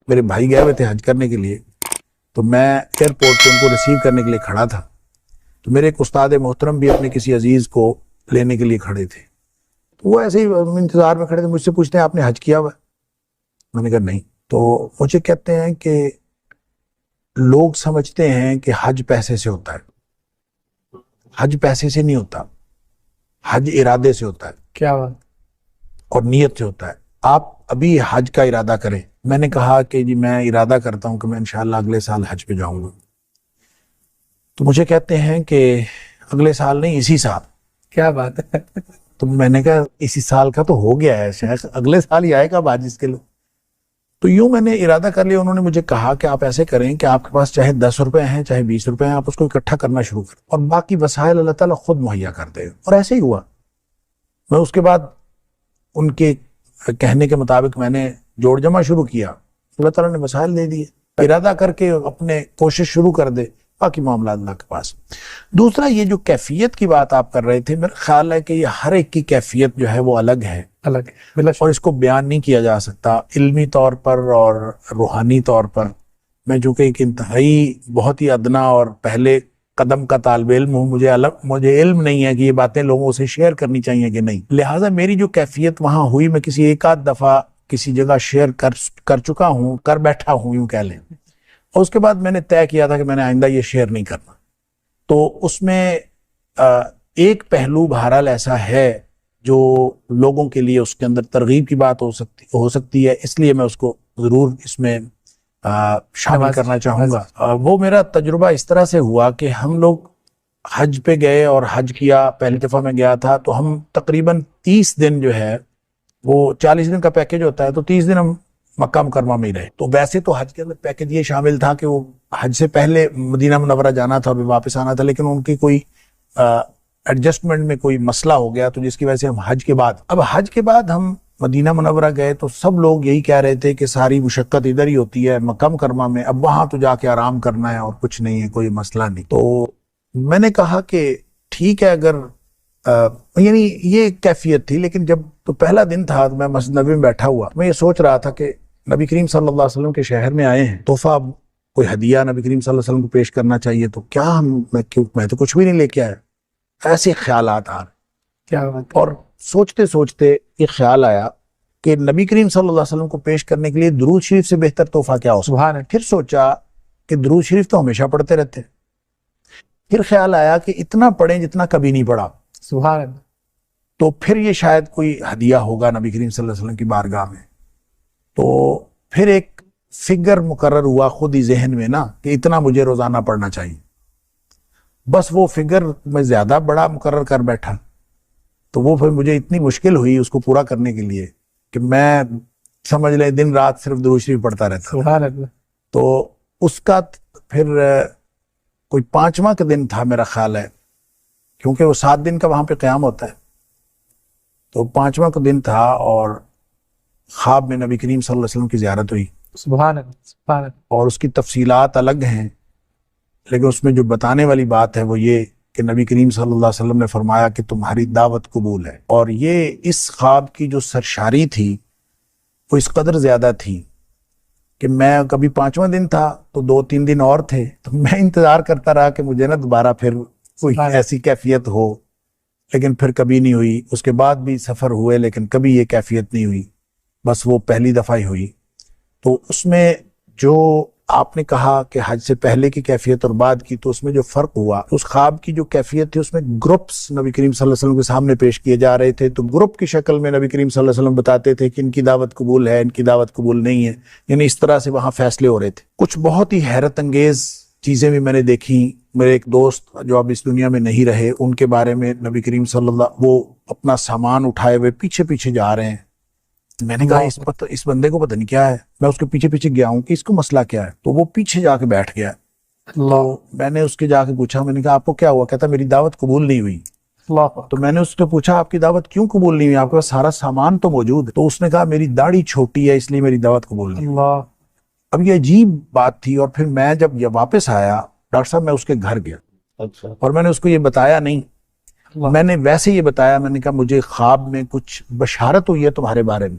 میرے بھائی گئے ہوئے تھے حج کرنے کے لیے، تو میں ایئرپورٹ پہ ان کو ریسیو کرنے کے لیے کھڑا تھا، تو میرے ایک استاد محترم بھی اپنے کسی عزیز کو لینے کے لیے کھڑے تھے، تو وہ ایسے ہی انتظار میں کھڑے تھے، مجھ سے پوچھتے ہیں آپ نے حج کیا ہوا؟ میں نے کہا نہیں۔ تو مجھے کہتے ہیں کہ لوگ سمجھتے ہیں کہ حج پیسے سے ہوتا ہے، حج پیسے سے نہیں ہوتا، حج ارادے سے ہوتا ہے۔ کیا بات؟ اور نیت سے ہوتا ہے۔ آپ ابھی حج کا ارادہ کریں۔ میں نے کہا کہ جی میں ارادہ کرتا ہوں کہ میں انشاءاللہ اگلے سال حج پہ جاؤں گا۔ تو مجھے کہتے ہیں کہ اگلے سال نہیں، اسی سال۔ کیا بات ہے؟ تو میں نے کہا اسی سال کا تو ہو گیا ہے شیخ، اگلے سال ہی آئے گا حج اس کے لیے۔ تو یوں میں نے ارادہ کر لیا۔ انہوں نے مجھے کہا کہ آپ ایسے کریں کہ آپ کے پاس چاہے 10 روپے ہیں چاہے 20 روپے ہیں، آپ اس کو اکٹھا کرنا شروع کریں اور باقی وسائل اللہ تعالیٰ خود مہیا کر دے گا۔ اور ایسے ہی ہوا۔ میں اس کے بعد ان کے کہنے کے مطابق میں نے جوڑ جمع شروع کیا، اللہ تعالیٰ نے وسائل دے دیے۔ ارادہ کر کے اپنے کوشش شروع کر دے، باقی معاملات اللہ کے پاس۔ دوسرا یہ جو کیفیت کی بات آپ کر رہے تھے، میرا خیال ہے کہ یہ ہر ایک کی کیفیت جو ہے وہ الگ ہے، الگ ہے، اور اس کو بیان نہیں کیا جا سکتا علمی طور پر اور روحانی طور پر۔ میں چونکہ ایک انتہائی بہت ہی ادنا اور پہلے قدم کا طالب علم ہوں، مجھے علم نہیں ہے کہ یہ باتیں لوگوں سے شیئر کرنی چاہیے کہ نہیں، لہٰذا میری جو کیفیت وہاں ہوئی، میں کسی ایک آدھ دفعہ کسی جگہ شیئر کر چکا ہوں، کر بیٹھا ہوں یوں کہہ لیں، اور اس کے بعد میں نے طے کیا تھا کہ میں نے آئندہ یہ شیئر نہیں کرنا۔ تو اس میں ایک پہلو بہرحال ایسا ہے جو لوگوں کے لیے اس کے اندر ترغیب کی بات ہو سکتی ہے، اس لیے میں اس کو ضرور اس میں شامل کرنا چاہوں گا۔ وہ میرا تجربہ اس طرح سے ہوا کہ ہم لوگ حج پہ گئے اور حج کیا، پہلی دفعہ میں گیا تھا تو ہم تقریباً 30 دن جو ہے، وہ 40 دن کا پیکیج ہوتا ہے، تو 30 دن ہم مکہ مکرمہ میں ہی رہے۔ تو ویسے تو حج کے اندر پیکیج یہ شامل تھا کہ وہ حج سے پہلے مدینہ منورہ جانا تھا اور واپس آنا تھا، لیکن ان کی کوئی ایڈجسٹمنٹ میں کوئی مسئلہ ہو گیا، تو جس کی وجہ سے ہم حج کے بعد ہم مدینہ منورہ گئے تو سب لوگ یہی کہہ رہے تھے کہ ساری مشقت ادھر ہی ہوتی ہے مکہ مکرمہ میں، اب وہاں تو جا کے آرام کرنا ہے اور کچھ نہیں ہے، کوئی مسئلہ نہیں۔ تو میں نے کہا کہ ٹھیک ہے، اگر یعنی یہ کیفیت تھی، لیکن جب تو پہلا دن تھا تو میں مسجد نبوی میں بیٹھا ہوا، میں یہ سوچ رہا تھا کہ نبی کریم صلی اللہ علیہ وسلم کے شہر میں آئے ہیں، تحفہ کوئی ہدیہ نبی کریم صلی اللہ علیہ وسلم کو پیش کرنا چاہیے، تو کیا میں تو کچھ بھی نہیں لے کے آیا۔ ایسے خیالات آ رہے، کیا بات؟ اور سوچتے سوچتے یہ خیال آیا کہ نبی کریم صلی اللہ علیہ وسلم کو پیش کرنے کے لیے درود شریف سے بہتر تحفہ کیا ہو سکتا ہے؟ سبحان اللہ۔ پھر سوچا کہ درود شریف تو ہمیشہ پڑھتے رہتے ہیں، پھر خیال آیا کہ اتنا پڑھیں جتنا کبھی نہیں پڑھا، سبحان اللہ۔ تو پھر یہ شاید کوئی ہدیہ ہوگا نبی کریم صلی اللہ علیہ وسلم کی بارگاہ میں۔ تو پھر ایک فگر مقرر ہوا خود ہی ذہن میں نا کہ اتنا مجھے روزانہ پڑھنا چاہیے، بس وہ فگر میں زیادہ بڑا مقرر کر بیٹھا، تو وہ پھر مجھے اتنی مشکل ہوئی اس کو پورا کرنے کے لیے کہ میں سمجھ لیں دن رات صرف درود شریف پڑھتا رہتا۔ سبحان اللہ۔ تو اس کا پھر کوئی 5واں کا دن تھا میرا خیال ہے، کیونکہ وہ 7 دن کا وہاں پہ قیام ہوتا ہے، تو 5واں کا دن تھا اور خواب میں نبی کریم صلی اللہ علیہ وسلم کی زیارت ہوئی، سبحان اللہ، سبحان اللہ۔ اور اس کی تفصیلات الگ ہیں، لیکن اس میں جو بتانے والی بات ہے وہ یہ کہ نبی کریم صلی اللہ علیہ وسلم نے فرمایا کہ تمہاری دعوت قبول ہے۔ اور یہ اس خواب کی جو سرشاری تھی وہ اس قدر زیادہ تھی کہ میں کبھی 5واں دن تھا تو 2-3 دن اور تھے، تو میں انتظار کرتا رہا کہ مجھے نا دوبارہ پھر کوئی ایسی کیفیت ہو، لیکن پھر کبھی نہیں ہوئی۔ اس کے بعد بھی سفر ہوئے لیکن کبھی یہ کیفیت نہیں ہوئی، بس وہ پہلی دفعہ ہی ہوئی۔ تو اس میں جو آپ نے کہا کہ حج سے پہلے کی کیفیت اور بعد کی، تو اس میں جو فرق ہوا، اس خواب کی جو کیفیت تھی اس میں گروپس نبی کریم صلی اللہ علیہ وسلم کے سامنے پیش کیے جا رہے تھے، تو گروپ کی شکل میں نبی کریم صلی اللہ علیہ وسلم بتاتے تھے کہ ان کی دعوت قبول ہے، ان کی دعوت قبول نہیں ہے، یعنی اس طرح سے وہاں فیصلے ہو رہے تھے۔ کچھ بہت ہی حیرت انگیز چیزیں بھی میں نے دیکھی۔ میرے ایک دوست جو اب اس دنیا میں نہیں رہے، ان کے بارے میں نبی کریم صلی اللہ، وہ اپنا سامان اٹھائے ہوئے پیچھے پیچھے جا رہے ہیں۔ میں نے کہا اس بندے کو پتہ نہیں کیا ہے، میں اس کے پیچھے پیچھے گیا ہوں کہ اس کو مسئلہ کیا ہے، تو وہ پیچھے جا کے بیٹھ گیا۔ تو میں نے اس کے جا کے پوچھا، میں نے کہا آپ کو کیا ہوا؟ کہتا میری دعوت قبول نہیں ہوئی۔ تو میں نے اس سے پوچھا آپ کی دعوت کیوں قبول نہیں ہوئی، آپ کے پاس سارا سامان تو موجود ہے؟ تو اس نے کہا میری داڑھی چھوٹی ہے اس لیے میری دعوت قبول نہیں ہوئی۔ اب یہ عجیب بات تھی، اور پھر میں جب یہ واپس آیا ڈاکٹر صاحب، میں اس کے گھر گیا اور میں نے اس کو یہ بتایا نہیں، میں نے ویسے یہ بتایا، میں نے کہا مجھے خواب میں کچھ بشارت ہوئی ہے تمہارے بارے میں،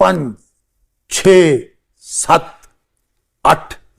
5, 6, 7, 8